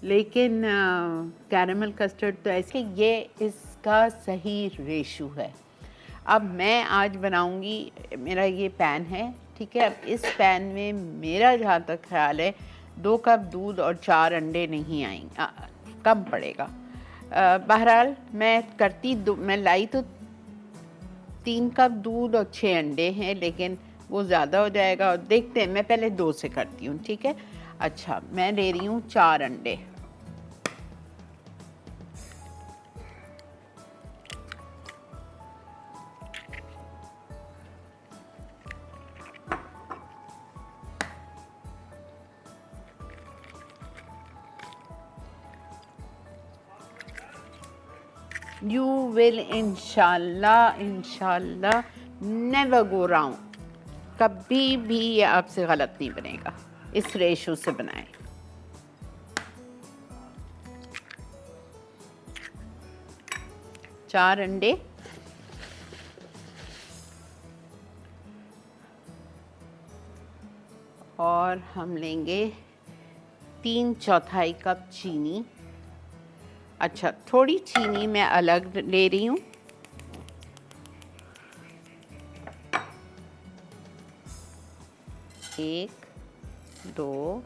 लेकिन caramel custard तो ऐसे ये इसका सही रेशो है। अब मैं आज बनाऊंगी, मेरा ये पैन है, ठीक है। अब इस पैन में मेरा जहाँ तक ख्याल है 2 कप दूध और 4 अंडे नहीं आएंगे, कम पड़ेगा। बहरहाल मैं लाई तो 3 कप दूध और 6 अंडे हैं, लेकिन वो ज़्यादा हो जाएगा और देखते हैं। मैं पहले 2 से करती हूँ, ठीक है। अच्छा, मैं ले रही हूँ 4 अंडे। You will इंशाल्लाह नेवर गो राउंड, कभी भी ये आपसे गलत नहीं बनेगा। इस रेशो से बनाएं। चार अंडे और हम लेंगे 3/4 कप चीनी। अच्छा, थोड़ी चीनी मैं अलग ले रही हूँ। एक, 2,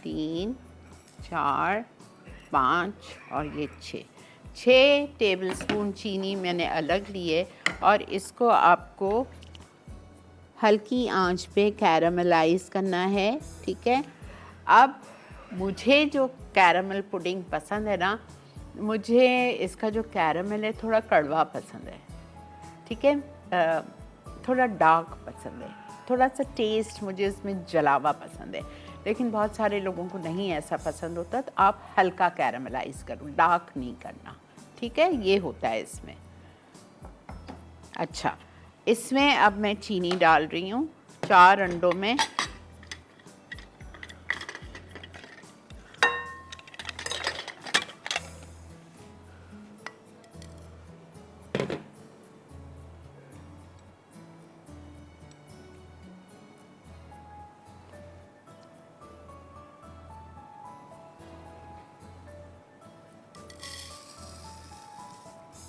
3, 4, 5 और ये 6 टेबलस्पून चीनी मैंने अलग लिए और इसको आपको हल्की आंच पे कैरामलाइज करना है, ठीक है। अब मुझे जो कैरामल पुडिंग पसंद है ना, मुझे इसका जो कैरामल है थोड़ा कड़वा पसंद है, ठीक है। थोड़ा डार्क पसंद है, थोड़ा सा टेस्ट मुझे इसमें जलावा पसंद है। लेकिन बहुत सारे लोगों को नहीं ऐसा पसंद होता, तो आप हल्का कैरामलाइज करो, डार्क नहीं करना, ठीक है। ये होता है इसमें। अच्छा, इसमें अब मैं चीनी डाल रही हूँ 4 अंडों में।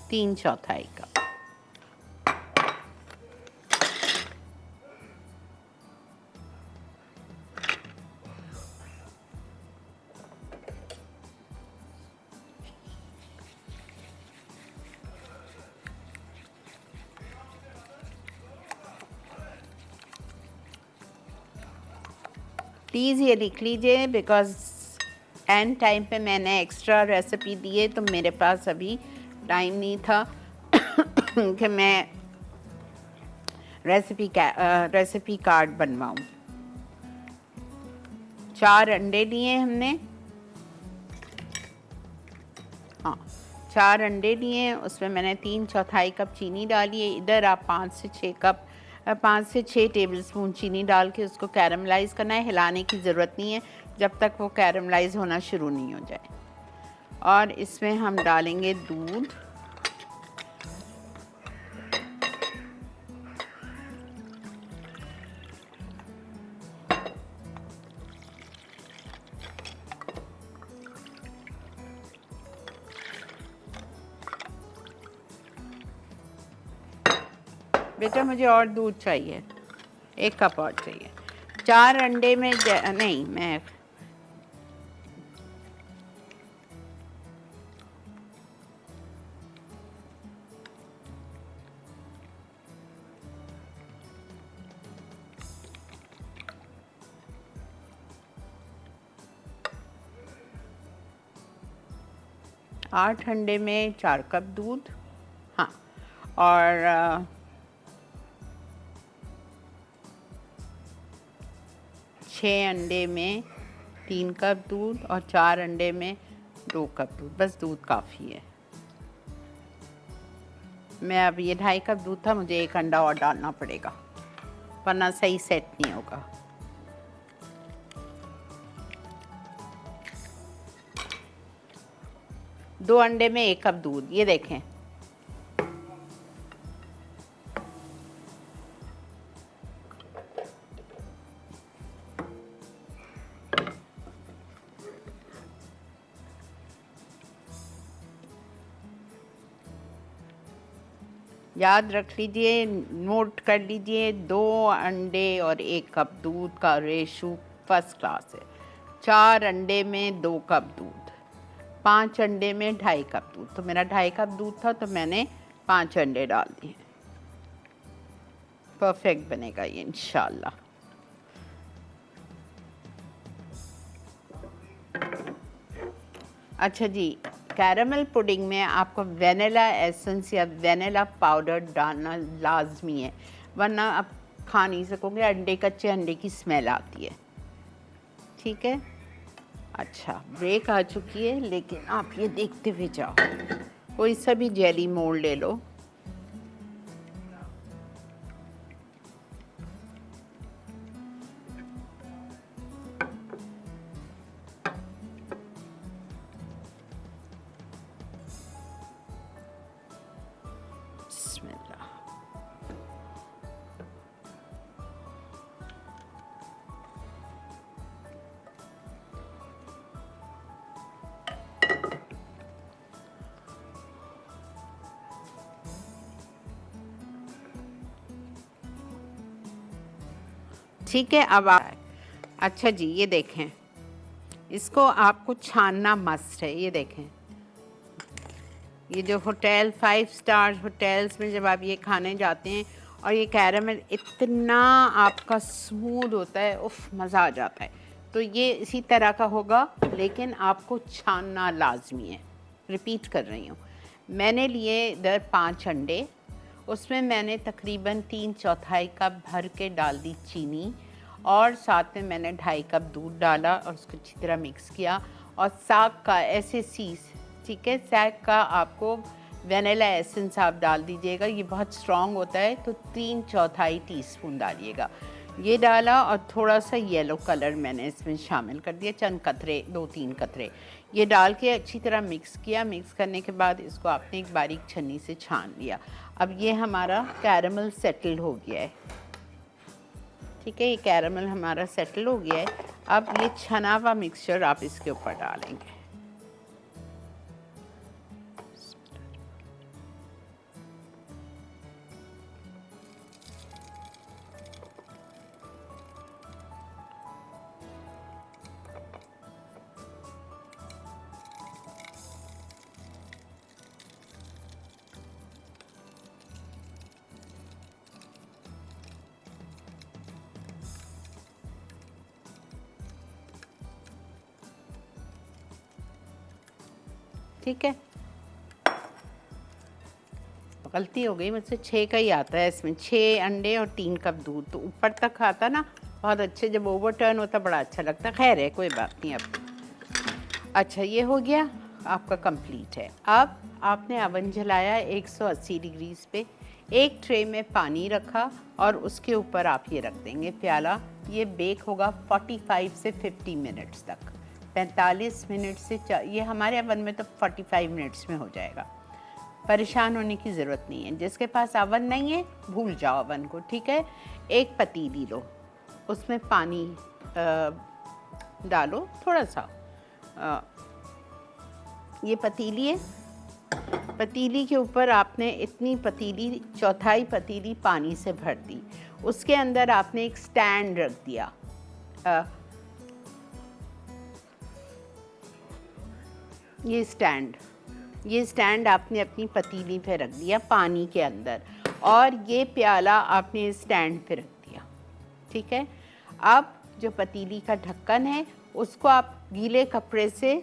तीन चौथाई कप। प्लीज़ ये लिख लीजिए, बिकॉज़ एंड टाइम पे मैंने एक्स्ट्रा रेसिपी दिए तो मेरे पास अभी टाइम नहीं था कि मैं रेसिपी कार्ड बनवाऊँ। 4 अंडे लिए हमने, हाँ 4 अंडे लिए, उसमें मैंने 3/4 कप चीनी डाली है। इधर आप 5 से 6 टेबलस्पून चीनी डाल के उसको कैरमलाइज़ करना है। हिलाने की ज़रूरत नहीं है जब तक वो कैरमलाइज़ होना शुरू नहीं हो जाए। और इसमें हम डालेंगे दूध, बेटा मुझे और दूध चाहिए, 1 कप और चाहिए। 4 अंडे में नहीं, मैं 8 अंडे में 4 कप दूध, हाँ। और 6 अंडे में 3 कप दूध और 4 अंडे में 2 कप दूध, बस दूध काफ़ी है। मैं अब ये 2.5 कप दूध था, मुझे 1 अंडा और डालना पड़ेगा वरना सही सेट नहीं होगा। दो अंडे में 1 कप दूध, ये देखें। याद रख लीजिए, नोट कर लीजिए, 2 अंडे और 1 कप दूध का रेशो फर्स्ट क्लास है। 4 अंडे में 2 कप दूध, 5 अंडे में 2.5 कप दूध। तो मेरा 2.5 कप दूध था तो मैंने 5 अंडे डाल दिए। परफेक्ट बनेगा ये इंशाल्लाह। अच्छा जी, कैरमल पुडिंग में आपको वेनिला एसेंस या वेनिला पाउडर डालना लाजमी है, वरना आप खा नहीं सकोगे, अंडे कच्चे अंडे की स्मेल आती है। ठीक है, अच्छा ब्रेक आ चुकी है, लेकिन आप ये देखते हुए जाओ। कोई सा भी जेली मोल्ड ले लो। बिस्मिल्लाह। ठीक है, अब आप अच्छा जी ये देखें, इसको आपको छानना मस्ट है। ये देखें, ये जो होटल 5 स्टार होटल्स में जब आप ये खाने जाते हैं और ये कैरामल इतना आपका स्मूथ होता है, उफ मज़ा आ जाता है। तो ये इसी तरह का होगा, लेकिन आपको छानना लाजमी है। रिपीट कर रही हूँ, मैंने लिए इधर 5 अंडे, उसमें मैंने तकरीबन 3/4 कप भर के डाल दी चीनी, और साथ में मैंने 2.5 कप दूध डाला और उसको अच्छी तरह मिक्स किया। और साग का एसेंस, ठीक है, साग का आपको वेनिला एसेंस आप डाल दीजिएगा, ये बहुत स्ट्रॉन्ग होता है, तो 3/4 टीस्पून डालिएगा। ये डाला और थोड़ा सा येलो कलर मैंने इसमें शामिल कर दिया, चंद कतरे, 2-3 कतरे। ये डाल के अच्छी तरह मिक्स किया। मिक्स करने के बाद इसको आपने एक बारीक छन्नी से छान लिया। अब ये हमारा कैरामल सेटल हो गया है। ठीक है, ये कैरामल हमारा सेटल हो गया है। अब ये छना हुआ मिक्सचर आप इसके ऊपर डालेंगे। ठीक है, गलती हो गई मुझसे, 6 का ही आता है इसमें, 6 अंडे और 3 कप दूध, तो ऊपर तक आता ना बहुत अच्छे, जब ओवरटर्न होता बड़ा अच्छा लगता। खैर है, कोई बात नहीं। अब अच्छा ये हो गया आपका कंप्लीट है। अब आपने अवन जलाया 180 डिग्रीज पे, एक ट्रे में पानी रखा और उसके ऊपर आप ये रख देंगे प्याला। ये बेक होगा 45 से 50 मिनट्स तक, 45 मिनट से ये हमारे अवन में तो 45 मिनट्स में हो जाएगा। परेशान होने की ज़रूरत नहीं है। जिसके पास अवन नहीं है भूल जाओ अवन को। ठीक है, एक पतीली लो, उसमें पानी डालो थोड़ा सा। ये पतीली है, पतीली के ऊपर आपने इतनी पतीली, चौथाई पतीली पानी से भर दी। उसके अंदर आपने एक स्टैंड रख दिया। ये स्टैंड आपने अपनी पतीली पे रख दिया पानी के अंदर, और ये प्याला आपने स्टैंड पे रख दिया। ठीक है, अब जो पतीली का ढक्कन है उसको आप गीले कपड़े से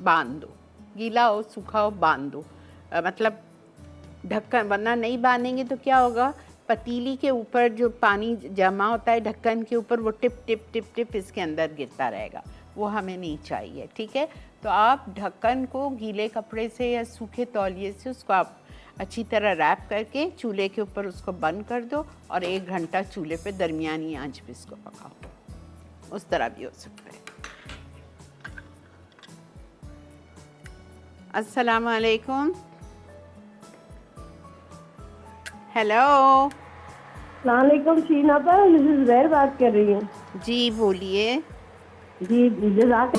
बांध दो, गीला हो सूखा हो बांध दो। मतलब ढक्कन, वरना नहीं बांधेंगे तो क्या होगा, पतीली के ऊपर जो पानी जमा होता है ढक्कन के ऊपर, वो टिप टिप टिप टिप इसके अंदर गिरता रहेगा, वो हमें नहीं चाहिए। ठीक है, तो आप ढक्कन को गीले कपड़े से या सूखे तौलिए से उसको आप अच्छी तरह रैप करके चूल्हे के ऊपर उसको बंद कर दो, और 1 घंटा चूल्हे पे दरमियानी आंच पे इसको पकाओ। उस तरह भी हो सकता है। अस्सलाम वालेकुम। हेलो, अस्सलाम वालेकुम शीना पर, मिसेस ज़ुबैर बात कर रही हूँ। जी बोलिए। जी जज़ाक